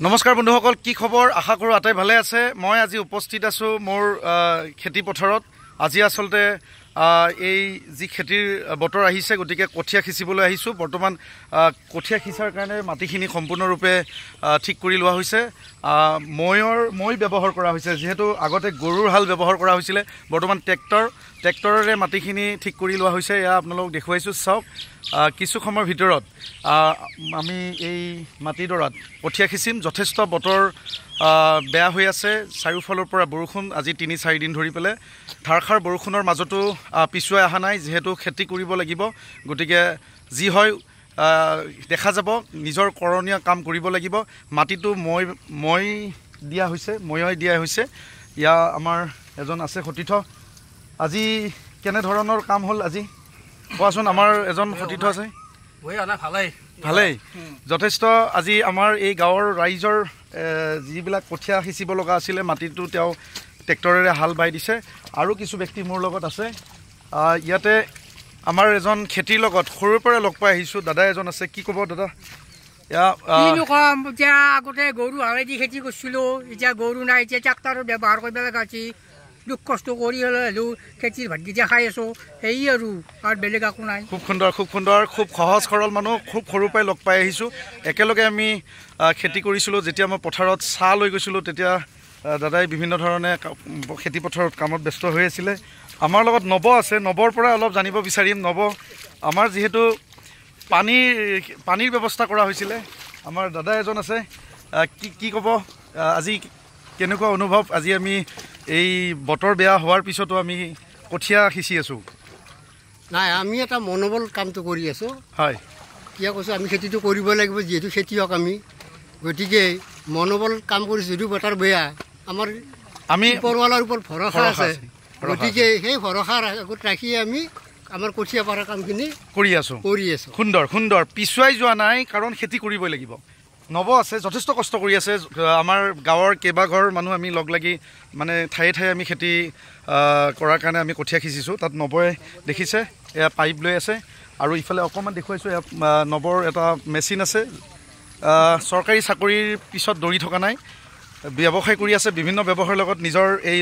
নমস্কাৰ বন্ধুসকল, কি খবৰ? আশা কৰোঁ আটাই ভালে আছে। মই আজি উপস্থিত আছোঁ মোৰ খেতি পথাৰত। আজি আচলতে এই যি খেতিৰ বতৰ আহিছে, গতিকে কঠীয়া সিঁচিবলৈ আহিছোঁ। বৰ্তমান কঠীয়া সিঁচাৰ কাৰণে মাটিখিনি সম্পূৰ্ণৰূপে ঠিক কৰি লোৱা হৈছে। মৈ ব্যৱহাৰ কৰা হৈছে, যিহেতু আগতে গৰুৰ হাল ব্যৱহাৰ কৰা হৈছিলে। বৰ্তমান ট্ৰেক্টৰেৰে মাটিখিনি ঠিক কৰি লোৱা হৈছে। এয়া আপোনালোকক দেখুৱাইছোঁ, চাওক। কিছু সময়ৰ ভিতৰত আমি এই মাটিডৰাত কঠীয়া সিঁচিম। যথেষ্ট বতৰ বেয়া হৈ আছে, চাৰিওফালৰ পৰা বৰষুণ আজি ৩-৪ দিন ধৰি পেলাই। ধাৰষাৰ বৰষুণৰ মাজতো পিছুৱাই অহা নাই, যিহেতু খেতি কৰিব লাগিব। গতিকে যি হয় দেখা যাব, নিজৰ কৰণীয় কাম কৰিব লাগিব। মাটিটো মৈ দিয়া হৈছে। ইয়া আমাৰ এজন আছে সতীৰ্থ। আজি কেনেধৰণৰ কাম হ'ল আজি কোৱাচোন? আমাৰ এজন সতীৰ্থ আছে। ভালেই, যথেষ্ট। আজি আমাৰ এই গাঁৱৰ ৰাইজৰ যিবিলাক কঠীয়া সিঁচিব লগা আছিলে, মাটিটো তেওঁ ট্ৰেক্টৰেৰে হাল বাই দিছে। আৰু কিছু ব্যক্তি মোৰ লগত আছে। ইয়াতে আমাৰ এজন খেতিৰ লগত সৰুৰ পৰা লগ পাই আহিছোঁ, দাদা এজন আছে। কি ক'ব দাদা? এতিয়া আগতে গৰু হালেদি খেতি কৰিছিলোঁ, এতিয়া গৰু নাই, এতিয়া ট্ৰেক্টৰ ব্যৱহাৰ কৰিব লগা হৈছে। দুখ কষ্ট কৰি হ'লেও খেতিৰ ভাতকেইটা খাই আছোঁ, সেয়ে আৰু বেলেগ একো নাই। খুব সুন্দৰ, খুব সহজ সৰল মানুহ। খুব সৰুৰ পৰাই লগ পাই আহিছোঁ। একেলগে আমি খেতি কৰিছিলোঁ। যেতিয়া মই পথাৰত চাহ লৈ গৈছিলোঁ, তেতিয়া দাদাই বিভিন্ন ধৰণে খেতি পথাৰত কামত ব্যস্ত হৈ আছিলে। আমাৰ লগত নৱ আছে। নৱৰ পৰা অলপ জানিব বিচাৰিম। নৱ, আমাৰ যিহেতু পানীৰ ব্যৱস্থা কৰা হৈছিলে, আমাৰ দাদা এজন আছে। কি ক'ব আজি? কেনেকুৱা অনুভৱ? আজি আমি এই বতৰ বেয়া হোৱাৰ পিছতো আমি কঠীয়া সিঁচি আছোঁ। নাই, আমি এটা মনোবল কামটো কৰি আছোঁ। হয়, কিয় কৈছোঁ? আমি খেতিটো কৰিব লাগিব, যিহেতু খেতিয়ক আমি। গতিকে মনোবল কাম কৰিছোঁ। যদিও বতৰ বেয়া, আমি ওপৰৱালাৰ ওপৰত ভৰসা আছে। গতিকে সেই ভৰসাৰ আগত ৰাখি আমি আমাৰ কঠীয়া পাৰা কামখিনি কৰি আছোঁ। সুন্দৰ। পিছুৱাই যোৱা নাই, কাৰণ খেতি কৰিবই লাগিব। নৱ আছে, যথেষ্ট কষ্ট কৰি আছে। আমাৰ গাঁৱৰ কেইবাঘৰ মানুহ আমি লগ লাগি মানে ঠায়ে ঠায়ে আমি খেতি কৰাৰ কাৰণে আমি কঠীয়া সিঁচিছোঁ। তাত নৱই দেখিছে, এয়া পাইপ লৈ আছে। আৰু ইফালে অকণমান দেখুৱাইছোঁ, এয়া নৱৰ এটা মেচিন আছে। চৰকাৰী চাকৰিৰ পিছত দৌৰি থকা নাই, ব্যৱসায় কৰি আছে। বিভিন্ন ব্যৱসায়ৰ লগত নিজৰ এই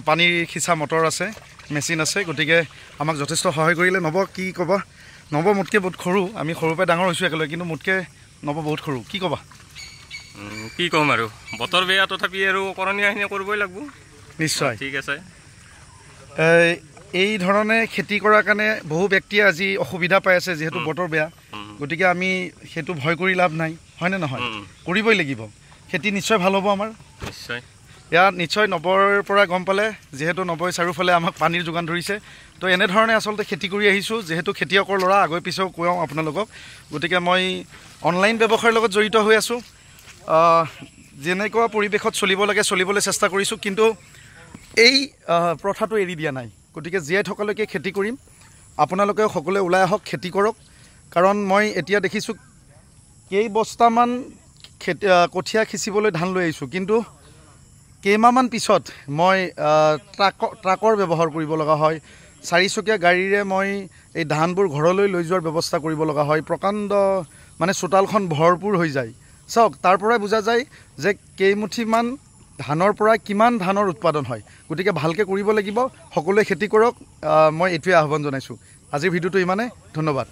পানীৰ সিঁচা মটৰ আছে, মেচিন আছে। গতিকে আমাক যথেষ্ট সহায় কৰিলে। নৱ, কি ক'বা? নৱ মোতকৈ বহুত সৰু। আমি সৰুৰ পৰাই ডাঙৰ হৈছোঁ একেলগে, কিন্তু মোতকৈ নৱ বহুত সৰু। কি ক'বা? কি ক'ম আৰু, বতৰ বেয়া, তথাপি আৰু কৰণীয়খিনি কৰিবই লাগিব। নিশ্চয়, ঠিক আছে। এই ধৰণে খেতি কৰাৰ কাৰণে বহু ব্যক্তিয়ে আজি অসুবিধা পাই আছে, যিহেতু বতৰ বেয়া। গতিকে আমি সেইটো ভয় কৰি লাভ নাই, হয়নে নহয়? কৰিবই লাগিব। খেতি নিশ্চয় ভাল হ'ব আমাৰ। নিশ্চয়, ইয়াত নিশ্চয় নৱৰ পৰা গম পালে, যিহেতু নৱই চাৰিওফালে আমাক পানীৰ যোগান ধৰিছে। তো এনেধৰণে আচলতে খেতি কৰি আহিছোঁ, যিহেতু খেতিয়কৰ ল'ৰা। আগে পিছেও কওঁ আপোনালোকক। গতিকে মই অনলাইন ব্যৱসায়ৰ লগত জড়িত হৈ আছোঁ। যেনেকুৱা পৰিৱেশত চলিব লাগে চলিবলৈ চেষ্টা কৰিছোঁ, কিন্তু এই প্ৰথাটো এৰি দিয়া নাই। গতিকে জীয়াই থকালৈকে খেতি কৰিম। আপোনালোকে সকলোৱে ওলাই আহক, খেতি কৰক। কাৰণ মই এতিয়া দেখিছোঁ কেইবস্তামান কঠীয়া সিঁচিবলৈ ধান লৈ আহিছোঁ, কিন্তু কেইমাহমান পিছত মই ট্ৰাকৰ ব্যৱহাৰ কৰিব লগা হয়। 4চকীয়া গাড়ীৰে মই এই ধানবোৰ ঘৰলৈ লৈ যোৱাৰ ব্যৱস্থা কৰিব লগা হয়। প্ৰকাণ্ড মানে চোতালখন ভৰপূৰ হৈ যায়। চাওক, তাৰ পৰাই বুজা যায় যে কেইমুঠিমান ধানৰ পৰা কিমান ধানৰ উৎপাদন হয়। গতিকে ভালকৈ কৰিব লাগিব। সকলোৱে খেতি কৰক, মই এইটোৱে আহ্বান জনাইছোঁ। আজিৰ ভিডিঅ'টো ইমানে। ধন্যবাদ।